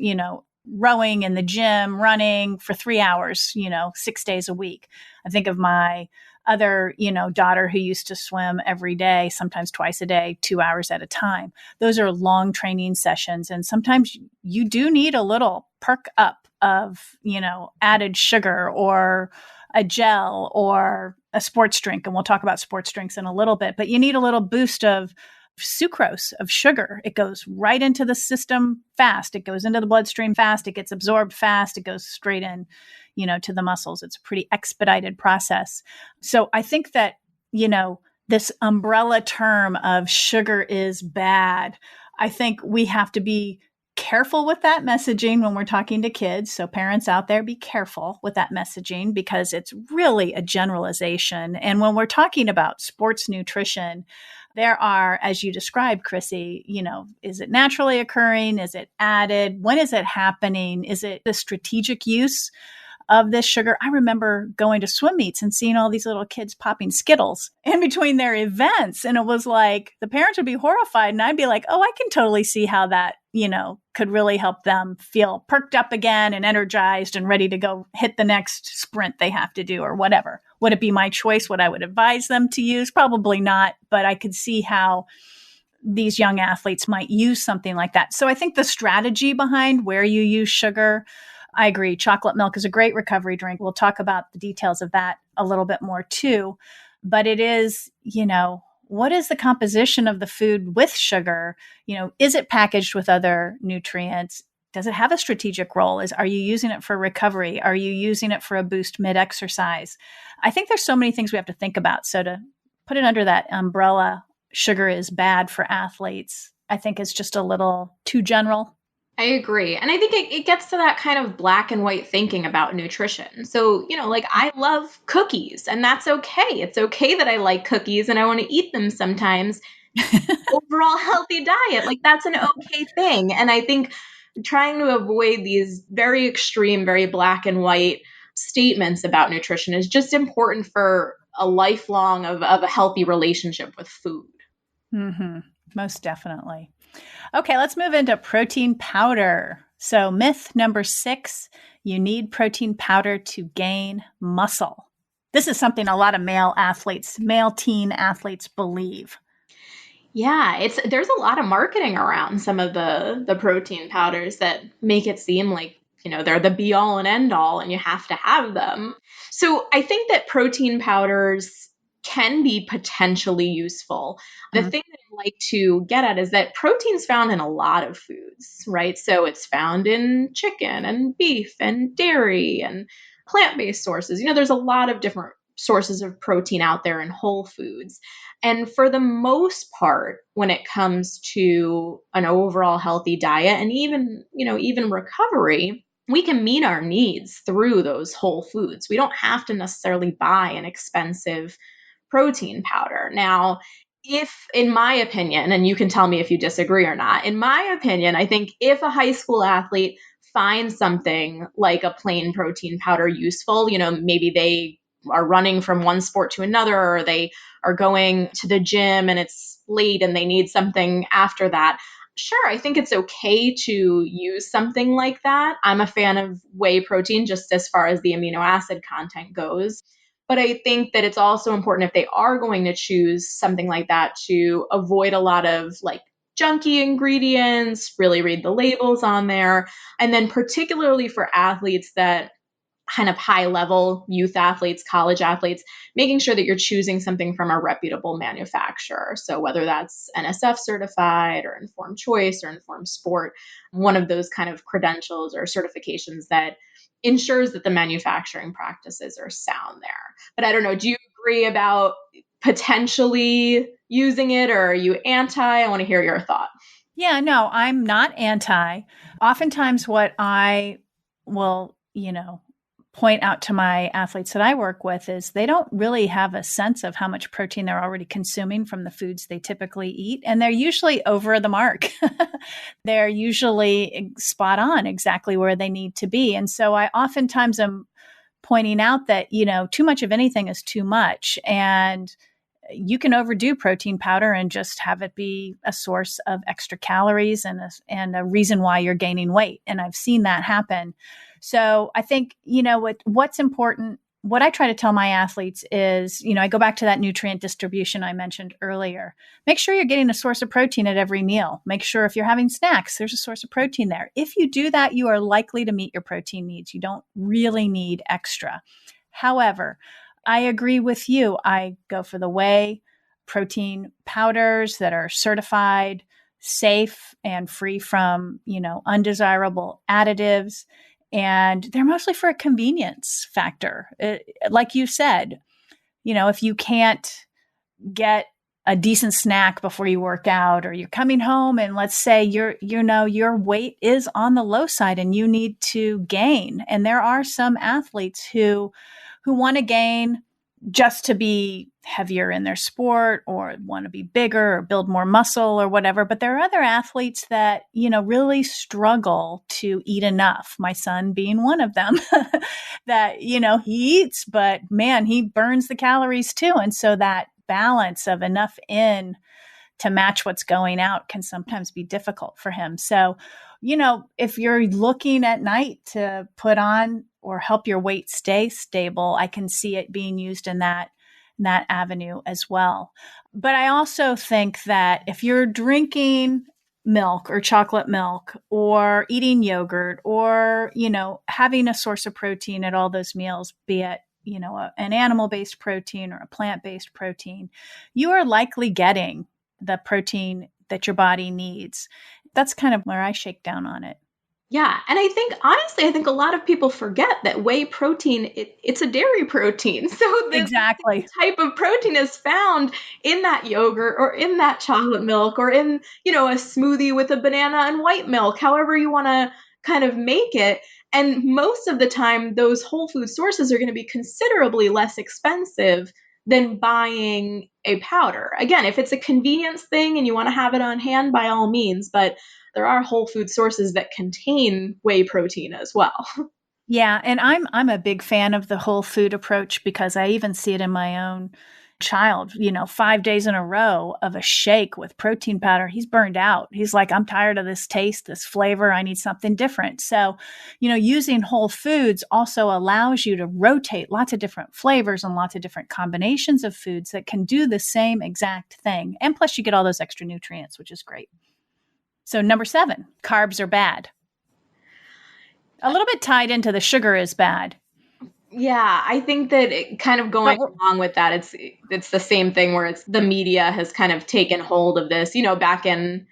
rowing in the gym, running for 3 hours, 6 days a week. I think of my other, daughter who used to swim every day, sometimes twice a day, 2 hours at a time. Those are long training sessions. And sometimes you do need a little perk up of, added sugar or a gel or a sports drink. And we'll talk about sports drinks in a little bit, but you need a little boost of sucrose, of sugar. It goes right into the system fast. It goes into the bloodstream fast. It gets absorbed fast. It goes straight in, to the muscles. It's a pretty expedited process. So I think that, this umbrella term of sugar is bad, I think we have to be careful with that messaging when we're talking to kids. So parents out there, be careful with that messaging because it's really a generalization. And when we're talking about sports nutrition, there are, as you described, Chrissy, is it naturally occurring? Is it added? When is it happening? Is it the strategic use of this sugar? I remember going to swim meets and seeing all these little kids popping Skittles in between their events. And it was like the parents would be horrified. And I'd be like, oh, I can totally see how that, could really help them feel perked up again and energized and ready to go hit the next sprint they have to do or whatever. Would it be my choice? What I would advise them to use? Probably not. But I could see how these young athletes might use something like that. So I think the strategy behind where you use sugar, I agree. Chocolate milk is a great recovery drink. We'll talk about the details of that a little bit more too. But it is, what is the composition of the food with sugar? Is it packaged with other nutrients? Does it have a strategic role? Are you using it for recovery? Are you using it for a boost mid-exercise? I think there's so many things we have to think about. So to put it under that umbrella, sugar is bad for athletes, I think is just a little too general. I agree. And I think it gets to that kind of black and white thinking about nutrition. So, like I love cookies and that's okay. It's okay that I like cookies and I want to eat them sometimes. Overall healthy diet, like that's an okay thing. And I think trying to avoid these very extreme, very black and white statements about nutrition is just important for a lifelong of a healthy relationship with food. Mm-hmm. Most definitely. Okay, let's move into protein powder. So myth number 6, you need protein powder to gain muscle. This is something a lot of male teen athletes believe. Yeah, there's a lot of marketing around some of the protein powders that make it seem like, they're the be all and end all and you have to have them. So I think that protein powders can be potentially useful. The thing that I like to get at is that protein's found in a lot of foods, right? So it's found in chicken and beef and dairy and plant-based sources. There's a lot of different sources of protein out there in whole foods. And for the most part, when it comes to an overall healthy diet and even recovery, we can meet our needs through those whole foods. We don't have to necessarily buy an expensive protein powder. Now, if, in my opinion, and you can tell me if you disagree or not, in my opinion, I think if a high school athlete finds something like a plain protein powder useful, maybe they are running from one sport to another, or they are going to the gym and it's late and they need something after that. Sure, I think it's okay to use something like that. I'm a fan of whey protein just as far as the amino acid content goes. But I think that it's also important if they are going to choose something like that to avoid a lot of like junky ingredients, really read the labels on there. And then particularly for athletes that kind of high level youth athletes, college athletes, making sure that you're choosing something from a reputable manufacturer. So whether that's NSF certified or Informed Choice or Informed Sport, one of those kind of credentials or certifications that ensures that the manufacturing practices are sound there. But I don't know, do you agree about potentially using it, or are you anti? I want to hear your thought. Yeah, no, I'm not anti. Oftentimes what I will, point out to my athletes that I work with is they don't really have a sense of how much protein they're already consuming from the foods they typically eat. And they're usually over the mark. They're usually spot on exactly where they need to be. And so I oftentimes am pointing out that, too much of anything is too much. And you can overdo protein powder and just have it be a source of extra calories and a reason why you're gaining weight. And I've seen that happen. So I think, what's important, what I try to tell my athletes is, I go back to that nutrient distribution I mentioned earlier. Make sure you're getting a source of protein at every meal. Make sure if you're having snacks, there's a source of protein there. If you do that, you are likely to meet your protein needs. You don't really need extra. However, I agree with you. I go for the whey protein powders that are certified, safe, and free from, undesirable additives. And they're mostly for a convenience factor. Like you said, if you can't get a decent snack before you work out, or you're coming home and let's say your weight is on the low side and you need to gain. And there are some athletes who want to gain just to be heavier in their sport or want to be bigger or build more muscle or whatever. But there are other athletes that, really struggle to eat enough. My son being one of them that, he eats, but man, he burns the calories too. And so that balance of enough in to match what's going out can sometimes be difficult for him. So, if you're looking at night to put on or help your weight stay stable, I can see it being used in that avenue as well. But I also think that if you're drinking milk or chocolate milk or eating yogurt or, having a source of protein at all those meals, be it, an animal-based protein or a plant-based protein, you are likely getting the protein that your body needs. That's kind of where I shake down on it. Yeah. And I think, honestly, I think a lot of people forget that whey protein, it's a dairy protein. So the Exactly. type of protein is found in that yogurt or in that chocolate milk or in, a smoothie with a banana and white milk, however you want to kind of make it. And most of the time, those whole food sources are going to be considerably less expensive than buying a powder. Again, if it's a convenience thing and you want to have it on hand, by all means, but there are whole food sources that contain whey protein as well. Yeah, and I'm a big fan of the whole food approach because I even see it in my own child, 5 days in a row of a shake with protein powder. He's burned out. He's like, I'm tired of this taste, this flavor. I need something different. So, using whole foods also allows you to rotate lots of different flavors and lots of different combinations of foods that can do the same exact thing. And plus you get all those extra nutrients, which is great. So number 7, carbs are bad. A little bit tied into the sugar is bad. Yeah, I think that kind of going along with that, it's the same thing where it's the media has kind of taken hold of this. Back in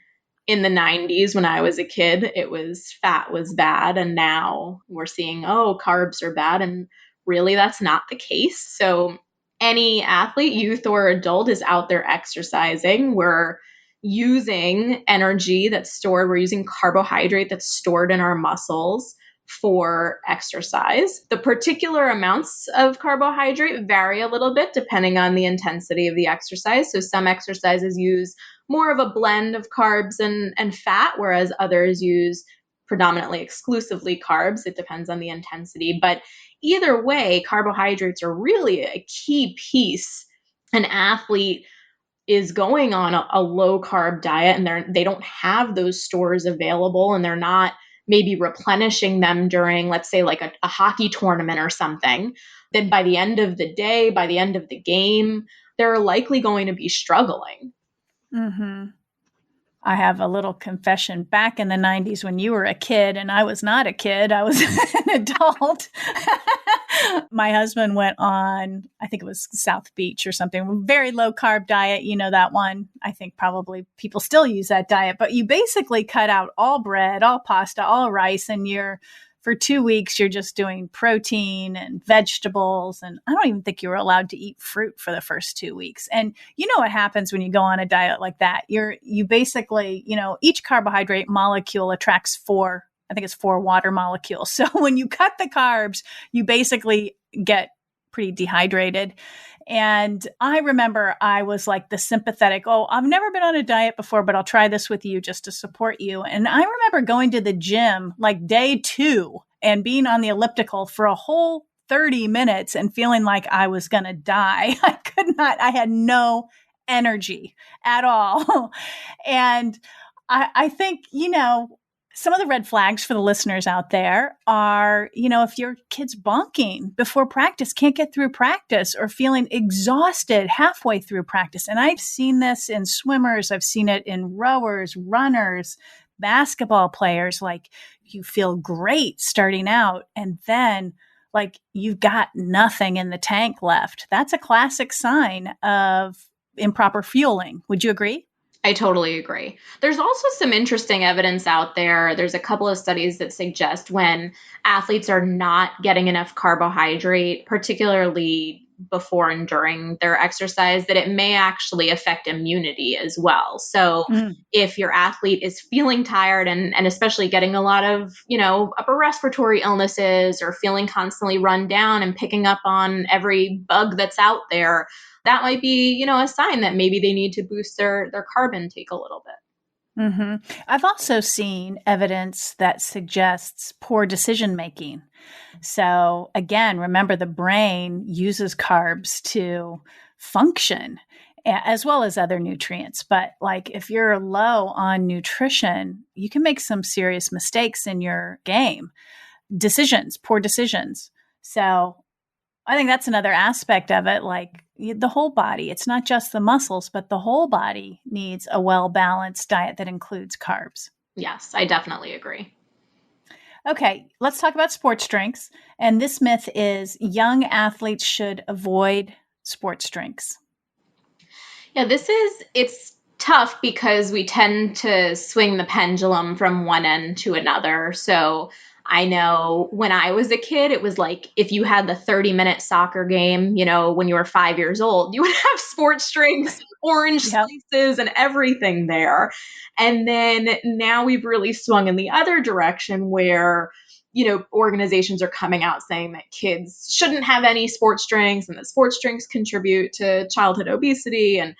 the 90s when I was a kid, it was fat was bad, and now we're seeing, oh, carbs are bad, and really that's not the case. So any athlete, youth or adult, is out there exercising. We're using energy that's stored, we're using carbohydrate that's stored in our muscles for exercise. The particular amounts of carbohydrate vary a little bit depending on the intensity of the exercise. So some exercises use more of a blend of carbs and fat, whereas others use predominantly exclusively carbs. It depends on the intensity. But either way, carbohydrates are really a key piece. An athlete is going on a low carb diet and they don't have those stores available, and they're not maybe replenishing them during, let's say, like a hockey tournament or something, then by the end of the day, by the end of the game, they're likely going to be struggling. Mm-hmm. I have a little confession. Back in the 90s when you were a kid and I was not a kid, I was an adult. My husband went on, I think it was South Beach or something, very low carb diet. You know that one. I think probably people still use that diet, but you basically cut out all bread, all pasta, all rice, and for 2 weeks, you're just doing protein and vegetables. And I don't even think you were allowed to eat fruit for the first 2 weeks. And you know what happens when you go on a diet like that? You basically, each carbohydrate molecule attracts four water molecules. So when you cut the carbs, you basically get pretty dehydrated. And I remember I was like the sympathetic, oh, I've never been on a diet before, but I'll try this with you just to support you. And I remember going to the gym like day 2 and being on the elliptical for a whole 30 minutes and feeling like I was going to die. I had no energy at all. And I think, some of the red flags for the listeners out there are, if your kid's bonking before practice, can't get through practice, or feeling exhausted halfway through practice. And I've seen this in swimmers. I've seen it in rowers, runners, basketball players. Like you feel great starting out and then like you've got nothing in the tank left. That's a classic sign of improper fueling. Would you agree? I totally agree. There's also some interesting evidence out there. There's a couple of studies that suggest when athletes are not getting enough carbohydrate, particularly before and during their exercise, that it may actually affect immunity as well. So if your athlete is feeling tired and especially getting a lot of, upper respiratory illnesses or feeling constantly run down and picking up on every bug that's out there, that might be, a sign that maybe they need to boost their carb intake a little bit. Mm-hmm. I've also seen evidence that suggests poor decision making. So again, remember the brain uses carbs to function as well as other nutrients. But like if you're low on nutrition, you can make some serious mistakes in your game. Poor decisions. So I think that's another aspect of it, like the whole body. It's not just the muscles, but the whole body needs a well-balanced diet that includes carbs. Yes, I definitely agree. Okay, let's talk about sports drinks. And this myth is young athletes should avoid sports drinks. Yeah, it's tough because we tend to swing the pendulum from one end to another. So I know when I was a kid, it was like if you had the 30-minute soccer game, when you were 5 years old, you would have sports drinks, orange slices, and everything there. And then now we've really swung in the other direction where organizations are coming out saying that kids shouldn't have any sports drinks and that sports drinks contribute to childhood obesity. And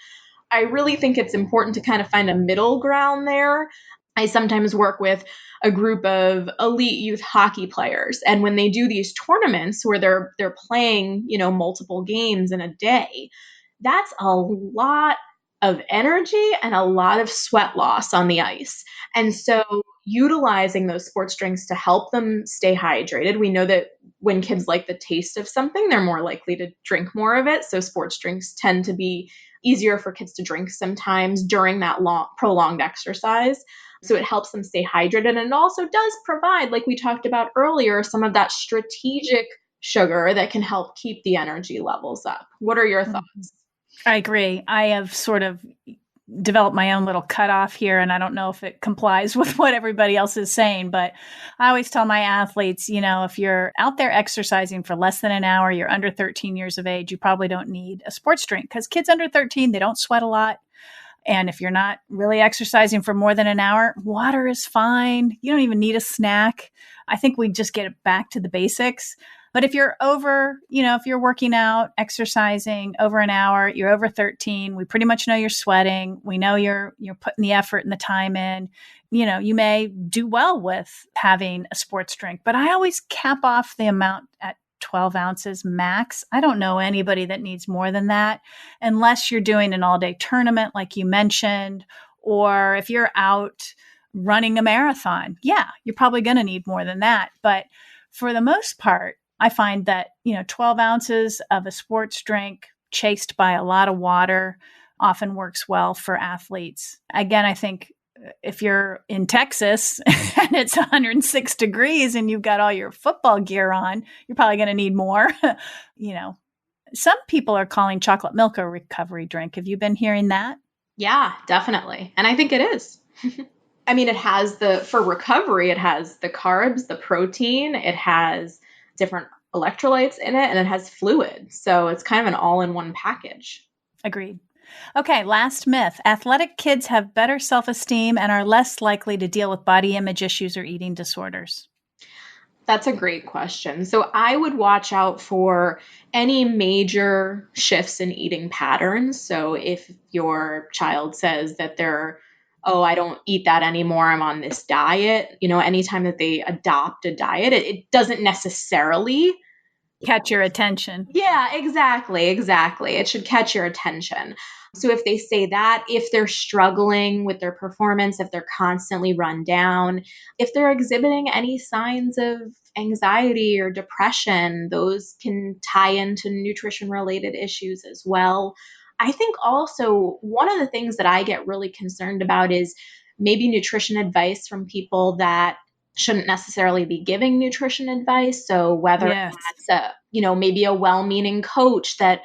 I really think it's important to kind of find a middle ground there. I sometimes work with a group of elite youth hockey players, and when they do these tournaments where they're playing, multiple games in a day, that's a lot of energy and a lot of sweat loss on the ice. And so utilizing those sports drinks to help them stay hydrated. We know that when kids like the taste of something, they're more likely to drink more of it. So sports drinks tend to be easier for kids to drink sometimes during that prolonged exercise. So it helps them stay hydrated. And it also does provide, like we talked about earlier, some of that strategic sugar that can help keep the energy levels up. What are your thoughts? I agree. I have sort of developed my own little cutoff here, and I don't know if it complies with what everybody else is saying, but I always tell my athletes, if you're out there exercising for less than an hour, you're under 13 years of age, you probably don't need a sports drink, because kids under 13, they don't sweat a lot. And if you're not really exercising for more than an hour, water is fine. You don't even need a snack. I think we just get back to the basics. But if you're over, if you're working out, exercising over an hour, you're over 13, we pretty much know you're sweating. We know you're putting the effort and the time in. You may do well with having a sports drink, but I always cap off the amount at 12 ounces max. I don't know anybody that needs more than that, unless you're doing an all-day tournament like you mentioned, or if you're out running a marathon. Yeah, you're probably going to need more than that. But for the most part, I find that, 12 ounces of a sports drink chased by a lot of water often works well for athletes. Again, I think if you're in Texas and it's 106 degrees and you've got all your football gear on, you're probably going to need more. Some people are calling chocolate milk a recovery drink. Have you been hearing that? Yeah, definitely. And I think it is. I mean, it has for recovery, it has the carbs, the protein, it has different electrolytes in it, and it has fluid. So it's kind of an all-in-one package. Agreed. Okay, last myth. Athletic kids have better self-esteem and are less likely to deal with body image issues or eating disorders. That's a great question. So I would watch out for any major shifts in eating patterns. So if your child says that I don't eat that anymore, I'm on this diet, anytime that they adopt a diet, it doesn't necessarily catch your attention. Yeah, exactly. It should catch your attention. So if they say that, if they're struggling with their performance, if they're constantly run down, if they're exhibiting any signs of anxiety or depression, those can tie into nutrition-related issues as well. I think also one of the things that I get really concerned about is maybe nutrition advice from people that shouldn't necessarily be giving nutrition advice. So whether that's maybe a well-meaning coach that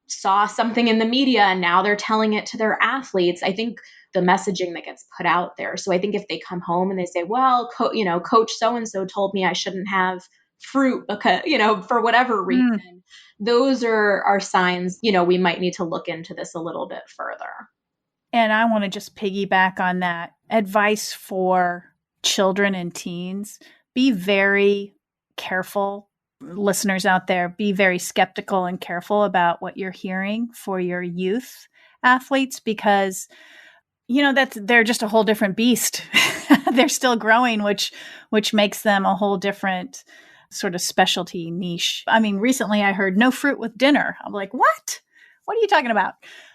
saw something in the media and now they're telling it to their athletes, I think the messaging that gets put out there. So I think if they come home and they say, well, coach so-and-so told me I shouldn't have fruit because, for whatever reason, those are signs, we might need to look into this a little bit further. And I want to just piggyback on that advice for children and teens. Be very careful, listeners out there, be very skeptical and careful about what you're hearing for your youth athletes, because they're just a whole different beast. They're still growing, which makes them a whole different sort of specialty niche. I mean, recently I heard no fruit with dinner. I'm like, what? What are you talking about?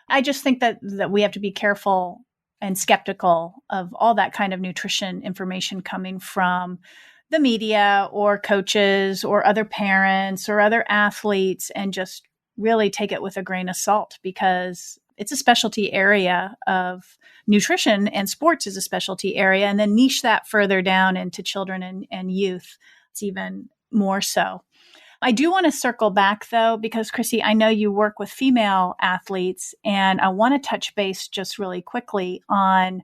I just think that we have to be careful and skeptical of all that kind of nutrition information coming from the media or coaches or other parents or other athletes, and just really take it with a grain of salt, because it's a specialty area of nutrition and sports is a specialty area, and then niche that further down into children and youth. It's even more so. I do want to circle back though, because Chrissy, I know you work with female athletes, and I want to touch base just really quickly on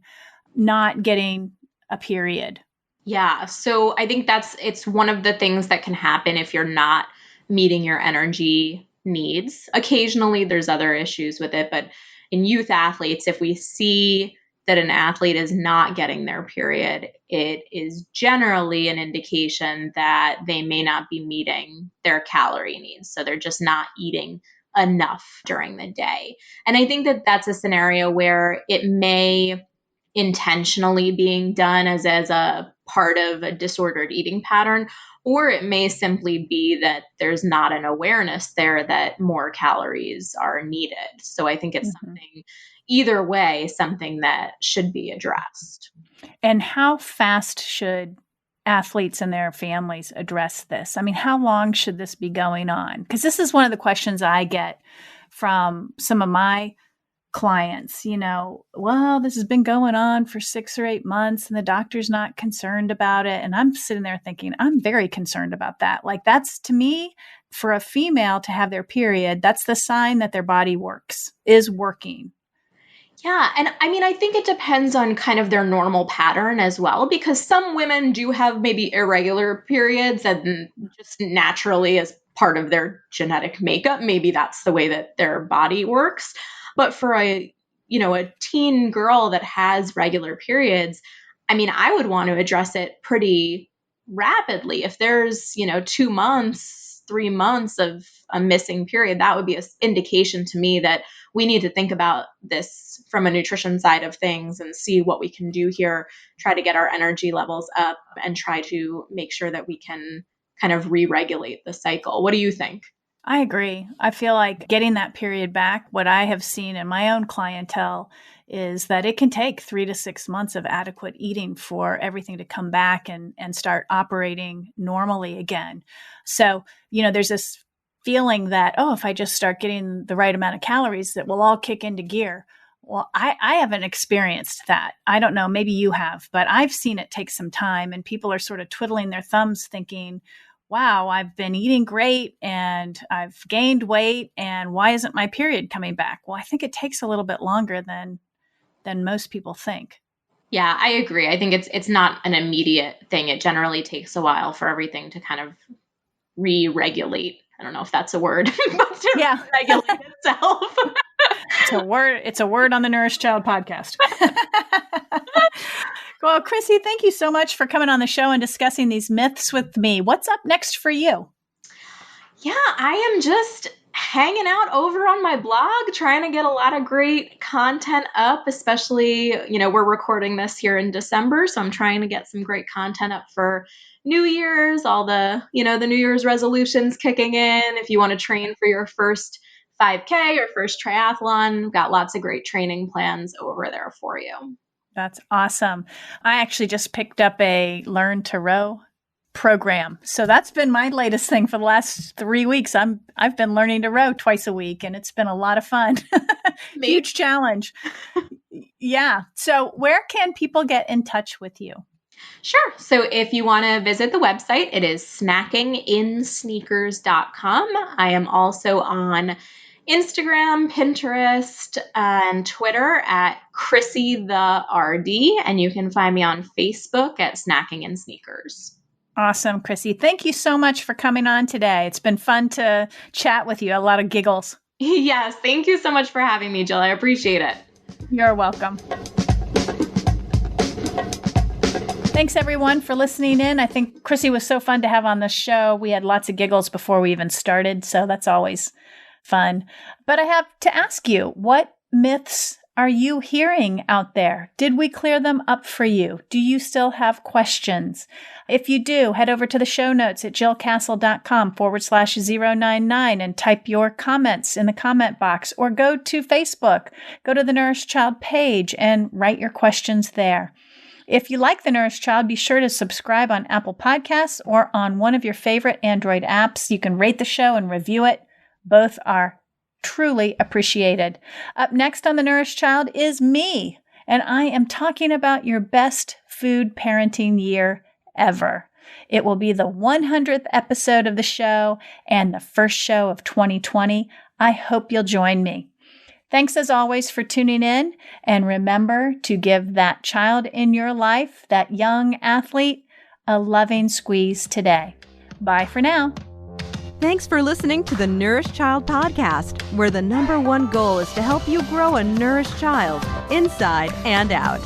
not getting a period. Yeah. So I think it's one of the things that can happen if you're not meeting your energy needs. Occasionally there's other issues with it, but in youth athletes, if we see that an athlete is not getting their period, it is generally an indication that they may not be meeting their calorie needs. So they're just not eating enough during the day. And I think that that's a scenario where it may intentionally being done as a part of a disordered eating pattern, or it may simply be that there's not an awareness there that more calories are needed. So I think it's something, either way, something that should be addressed. And how fast should athletes and their families address this? I mean, how long should this be going on? Because this is one of the questions I get from some of my clients, well, this has been going on for 6 or 8 months and the doctor's not concerned about it. And I'm sitting there thinking, I'm very concerned about that. Like, that's, to me, for a female to have their period, that's the sign that their body is working. Yeah. And I mean, I think it depends on kind of their normal pattern as well, because some women do have maybe irregular periods and just naturally, as part of their genetic makeup, maybe that's the way that their body works. But for a teen girl that has regular periods, I mean, I would want to address it pretty rapidly. If there's, 2 months, 3 months of a missing period, that would be an indication to me that we need to think about this from a nutrition side of things and see what we can do here, try to get our energy levels up and try to make sure that we can kind of re-regulate the cycle. What do you think? I agree. I feel like getting that period back, what I have seen in my own clientele is that it can take 3 to 6 months of adequate eating for everything to come back and start operating normally again. So, there's this feeling that, if I just start getting the right amount of calories, that will all kick into gear. Well, I haven't experienced that. I don't know, maybe you have, but I've seen it take some time, and people are sort of twiddling their thumbs thinking, wow, I've been eating great and I've gained weight, and why isn't my period coming back? Well, I think it takes a little bit longer than most people think. Yeah, I agree. I think it's not an immediate thing. It generally takes a while for everything to kind of re-regulate. I don't know if that's a word, but to regulate itself. It's a word on the Nourished Child podcast. Well, Chrissy, thank you so much for coming on the show and discussing these myths with me. What's up next for you? Yeah, I am just hanging out over on my blog, trying to get a lot of great content up, especially, we're recording this here in December, so I'm trying to get some great content up for New Year's, all the, the New Year's resolutions kicking in. If you want to train for your first 5K or first triathlon, we've got lots of great training plans over there for you. That's awesome. I actually just picked up a Learn to Row program. So that's been my latest thing for the last 3 weeks. I've been learning to row twice a week, and it's been a lot of fun. Huge challenge. Yeah. So where can people get in touch with you? Sure. So if you want to visit the website, it is snackinginsneakers.com. I am also on Instagram, Pinterest, and Twitter at Chrissy the RD, and you can find me on Facebook at Snacking in Sneakers. Awesome, Chrissy. Thank you so much for coming on today. It's been fun to chat with you. A lot of giggles. Yes. Thank you so much for having me, Jill. I appreciate it. You're welcome. Thanks, everyone, for listening in. I think Chrissy was so fun to have on the show. We had lots of giggles before we even started, so that's always fun. But I have to ask you, what myths are you hearing out there? Did we clear them up for you? Do you still have questions? If you do, head over to the show notes at jillcastle.com/099 and type your comments in the comment box, or go to Facebook, go to the Nourished Child page and write your questions there. If you like the Nourished Child, be sure to subscribe on Apple Podcasts or on one of your favorite Android apps. You can rate the show and review it. Both are truly appreciated. Up next on the Nourished Child is me, and I am talking about your best food parenting year ever. It will be the 100th episode of the show and the first show of 2020. I hope you'll join me. Thanks as always for tuning in, and remember to give that child in your life, that young athlete, a loving squeeze today. Bye for now. Thanks for listening to the Nourished Child Podcast, where the #1 goal is to help you grow a nourished child inside and out.